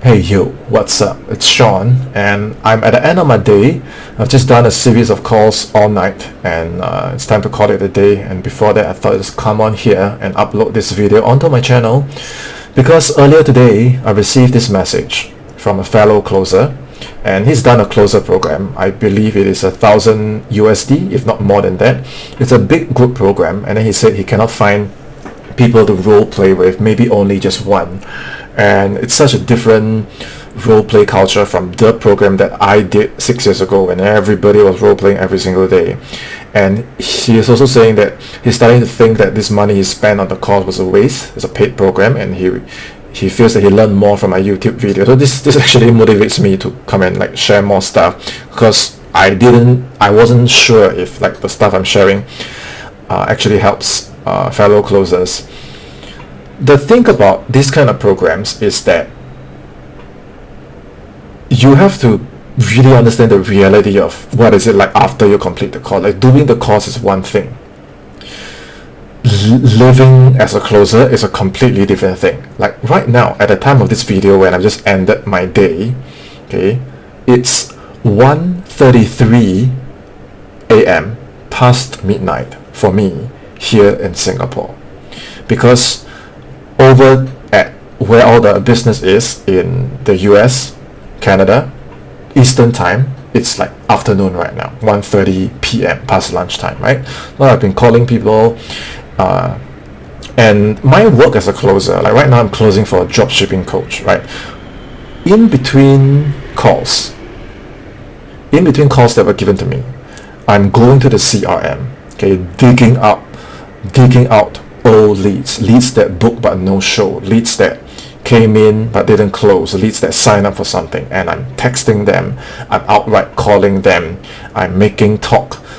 Hey yo, what's up? It's Sean, and I'm at the end of my day. I've just done a series of calls all night, and it's time to call it a day. And before that, I thought I'd just come on here and upload this video onto my channel, because earlier today I received this message from a fellow closer, and he's done a closer program. I believe it is 1,000 USD, if not more than that. It's a big group program, and then he said he cannot find people to role play with, maybe only just one. And it's such a different role play culture from the program that I did 6 years ago when everybody was role playing every single day. And he is also saying that he's starting to think that this money he spent on the course was a waste. It's a paid program, and he feels that he learned more from my YouTube video. So this actually motivates me to come and share more stuff, because I wasn't sure if the stuff I'm sharing actually helps fellow closers. The thing about these kind of programs is that you have to really understand the reality of what is it like after you complete the course. Doing the course is one thing. Living as a closer is a completely different thing. Right now, at the time of this video, when I've just ended my day, okay, it's 1:33 a.m. past midnight for me here in Singapore, because over at where all the business is in the US, Canada, Eastern time, it's afternoon right now, 1:30 p.m. past lunchtime, right? Now I've been calling people, and my work as a closer, right now I'm closing for a drop shipping coach, right? In between calls that were given to me, I'm going to the CRM, okay, digging out old leads that booked but no show, leads that came in but didn't close, leads that sign up for something, and I'm texting them, I'm outright calling them, I'm making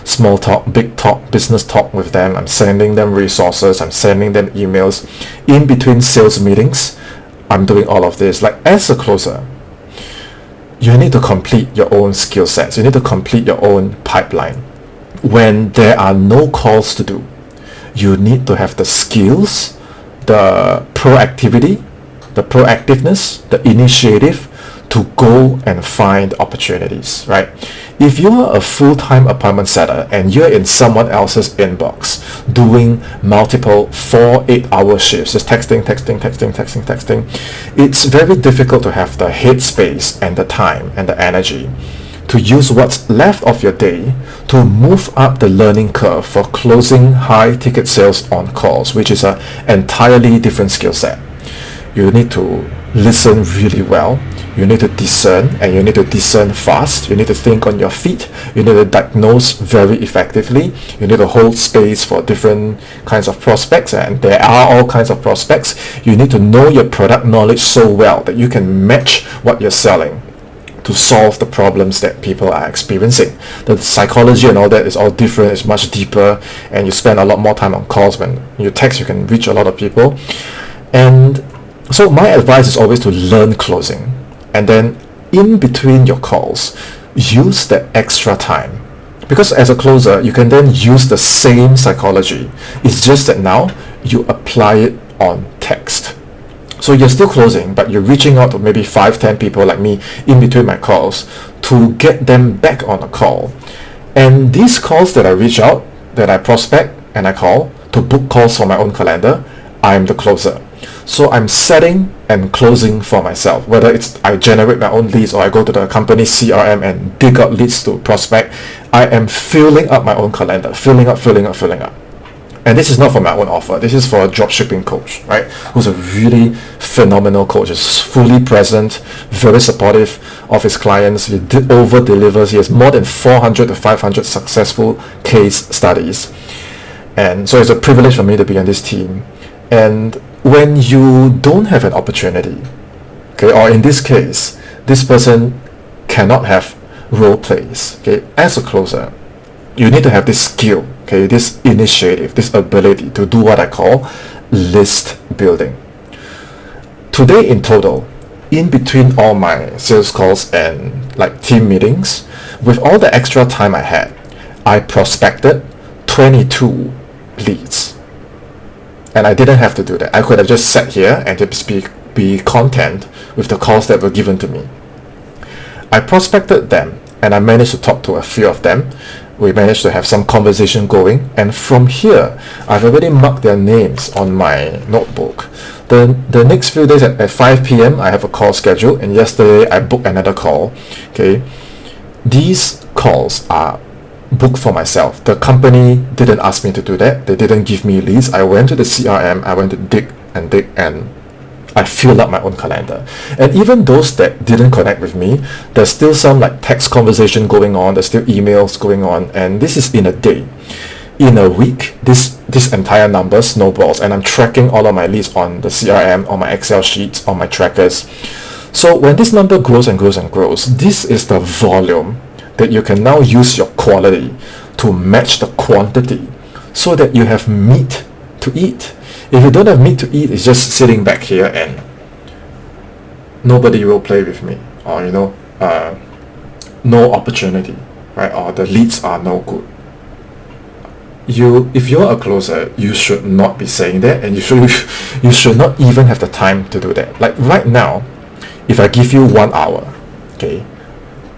small talk, big talk, business talk with them, I'm sending them resources, I'm sending them emails. In between sales meetings, I'm doing all of this. As a closer, you need to complete your own skill sets, you need to complete your own pipeline. When there are no calls to do, you need to have the skills, the proactivity, the proactiveness, the initiative to go and find opportunities, right? If you're a full-time appointment setter and you're in someone else's inbox doing multiple 4-8-hour shifts, just texting, it's very difficult to have the headspace and the time and the energy to use what's left of your day to move up the learning curve for closing high ticket sales on calls, which is an entirely different skill set. You need to listen really well, you need to discern, and you need to discern fast, you need to think on your feet, you need to diagnose very effectively, you need to hold space for different kinds of prospects, and there are all kinds of prospects. You need to know your product knowledge so well that you can match what you're selling to solve the problems that people are experiencing. The psychology and all that is all different, it's much deeper, and you spend a lot more time on calls. When you text, you can reach a lot of people. And so my advice is always to learn closing, and then in between your calls, use that extra time, because as a closer, you can then use the same psychology. It's just that now you apply it on text. So you're still closing, but you're reaching out to maybe 5-10 people like me in between my calls to get them back on a call. And these calls that I reach out, that I prospect and I call to book calls for my own calendar, I'm the closer. So I'm setting and closing for myself, whether it's I generate my own leads or I go to the company CRM and dig out leads to prospect. I am filling up my own calendar, filling up. And this is not for my own offer. This is for a dropshipping coach, right? Who's a really phenomenal coach. He's fully present, very supportive of his clients. He over-delivers. He has more than 400 to 500 successful case studies. And so it's a privilege for me to be on this team. And when you don't have an opportunity, okay, or in this case, this person cannot have role plays, okay, as a closer, you need to have this skill, okay, this initiative, this ability to do what I call list building. Today in total, in between all my sales calls and team meetings, with all the extra time I had, I prospected 22 leads. And I didn't have to do that. I could have just sat here and just be be content with the calls that were given to me. I prospected them, and I managed to talk to a few of them. We managed to have some conversation going, and from here, I've already marked their names on my notebook. The next few days at 5 p.m. I have a call scheduled, and yesterday I booked another call. Okay, these calls are booked for myself. The company didn't ask me to do that. They didn't give me leads. I went to the CRM. I went to dig, and I filled up my own calendar. And even those that didn't connect with me, there's still some like text conversation going on, there's still emails going on, and this is in a day. In a week, this entire number snowballs, and I'm tracking all of my leads on the CRM, on my Excel sheets, on my trackers. So when this number grows and grows and grows, this is the volume that you can now use your quality to match the quantity so that you have meat to eat. If you don't have meat to eat, it's just sitting back here and nobody will play with me, or no opportunity, right? Or the leads are no good. If you're a closer, you should not be saying that, and you should not even have the time to do that. Like right now, if I give you 1 hour, okay,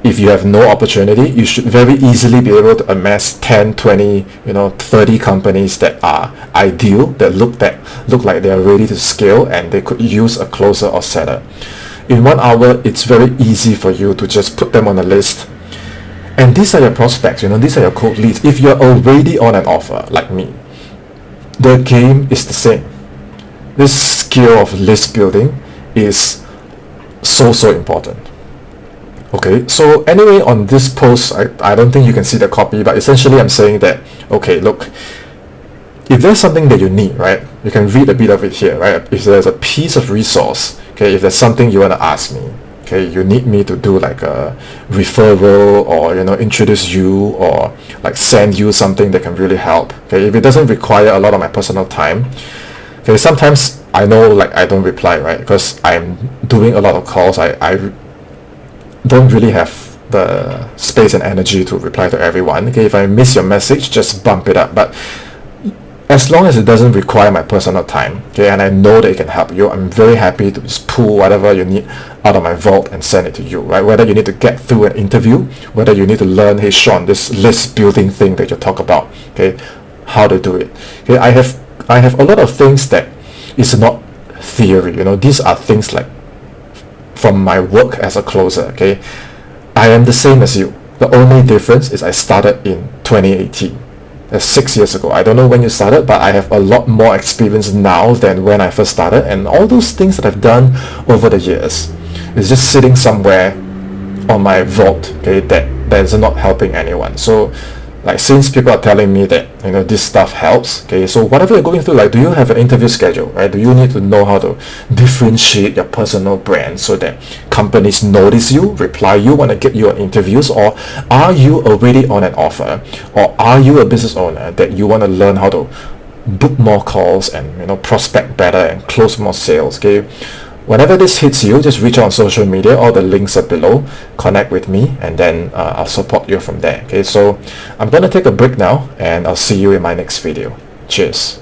if you have no opportunity, you should very easily be able to amass 10, 20, 30 companies that are ideal, that look like they are ready to scale and they could use a closer or setter. In 1 hour, it's very easy for you to just put them on a list. And these are your prospects, these are your cold leads. If you're already on an offer, like me, the game is the same. This skill of list building is so important. Okay, so anyway, on this post, I don't think you can see the copy, but essentially I'm saying that, okay, look, if there's something that you need, right, you can read a bit of it here, right? If there's a piece of resource, okay, if there's something you want to ask me, okay, you need me to do like a referral, or introduce you, or like send you something that can really help. Okay, if it doesn't require a lot of my personal time, okay, sometimes I know like I don't reply, right, because I'm doing a lot of calls. I don't really have the space and energy to reply to everyone. Okay, if I miss your message, just bump it up. But as long as it doesn't require my personal time, okay, and I know that it can help you, I'm very happy to just pull whatever you need out of my vault and send it to you, right? Whether you need to get through an interview, whether you need to learn, hey Sean, this list building thing that you talk about, okay, how to do it. Okay, I have a lot of things that is not theory. These are things like from my work as a closer. Okay, I am the same as you. The only difference is I started in 2018. That's 6 years ago. I don't know when you started, but I have a lot more experience now than when I first started, and all those things that I've done over the years is just sitting somewhere on my vault, okay, that is not helping anyone. So like, since people are telling me that this stuff helps, okay, so whatever you're going through, like, do you have an interview schedule, right? Do you need to know how to differentiate your personal brand so that companies notice you, reply you, want to get you on interviews? Or are you already on an offer, or are you a business owner that you want to learn how to book more calls and prospect better and close more sales? Okay, whenever this hits you, just reach out on social media. All the links are below. Connect with me, and then I'll support you from there. Okay, so I'm going to take a break now, and I'll see you in my next video. Cheers.